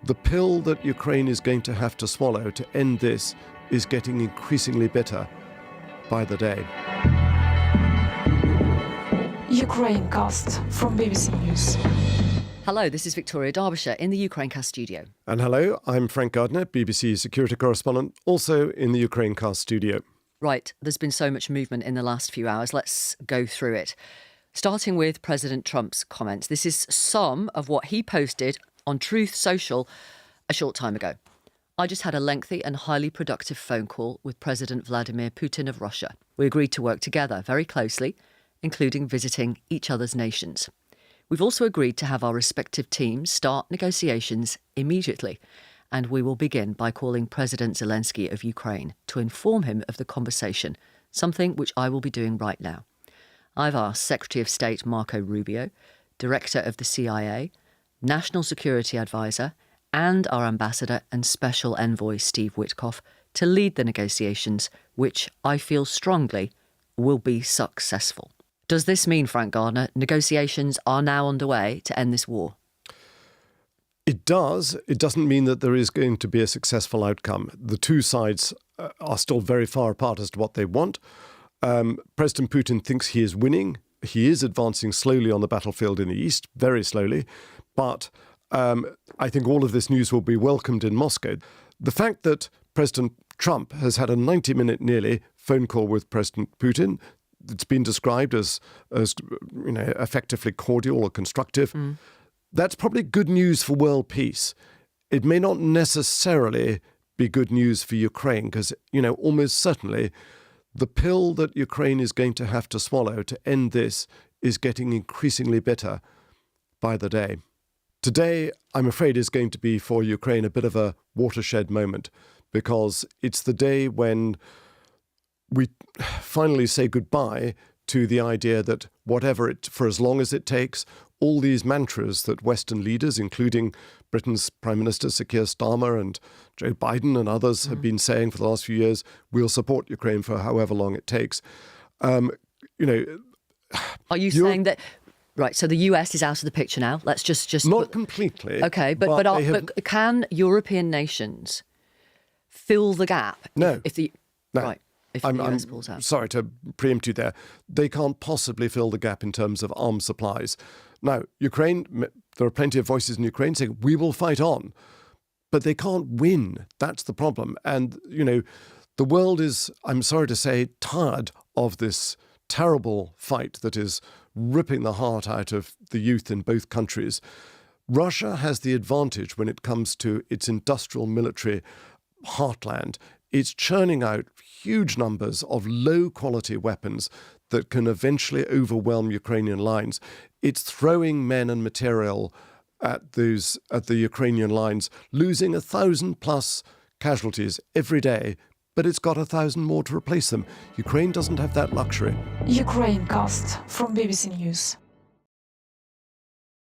The pill that Ukraine is going to have to swallow to end this is getting increasingly bitter by the day. Ukrainecast from BBC News. Hello, this is Victoria Derbyshire in the Ukrainecast studio. And hello, I'm Frank Gardner, BBC security correspondent, also in the Ukrainecast studio. Right, there's been so much movement in the last few hours. Let's go through it. Starting with President Trump's comments. This is some of what he posted on Truth Social a short time ago. I just had a lengthy and highly productive phone call with President Vladimir Putin of Russia. We agreed to work together very closely, including visiting each other's nations. We've also agreed to have our respective teams start negotiations immediately, and we will begin by calling President Zelensky of Ukraine to inform him of the conversation, something which I will be doing right now. I've asked Secretary of State Marco Rubio, Director of the CIA, National Security Advisor, and our Ambassador and Special Envoy Steve Witkoff to lead the negotiations, which I feel strongly will be successful. Does this mean, Frank Gardner, negotiations are now underway to end this war? It does. It doesn't mean that there is going to be a successful outcome. The two sides are still very far apart as to what they want. President Putin thinks he is winning. He is advancing slowly on the battlefield in the east, very slowly. But I think all of this news will be welcomed in Moscow. The fact that President Trump has had a 90-minute nearly phone call with President Putin, it's been described as effectively cordial or constructive. That's probably good news for world peace. It may not necessarily be good news for Ukraine because, almost certainly the pill that Ukraine is going to have to swallow to end this is getting increasingly bitter by the day. Today, I'm afraid, is going to be for Ukraine a bit of a watershed moment because it's the day when we finally say goodbye to the idea that for as long as it takes, all these mantras that Western leaders, including Britain's Prime Minister Sir Keir Starmer and Joe Biden and others have been saying for the last few years, we'll support Ukraine for however long it takes. Are you saying that... Right, so the US is out of the picture now. Let's just not completely. Okay, but can European nations fill the gap? No. No. Right. If the US pulls out. Sorry to preempt you there. They can't possibly fill the gap in terms of arms supplies. Now, Ukraine, there are plenty of voices in Ukraine saying, we will fight on. But they can't win. That's the problem. And, the world is, I'm sorry to say, tired of this terrible fight that is ripping the heart out of the youth in both countries. Russia has the advantage when it comes to its industrial military heartland. It's churning out huge numbers of low-quality weapons that can eventually overwhelm Ukrainian lines. It's throwing men and material at the Ukrainian lines, losing 1,000+ casualties every day, but it's got 1,000 more to replace them. Ukraine doesn't have that luxury. Ukrainecast from BBC News.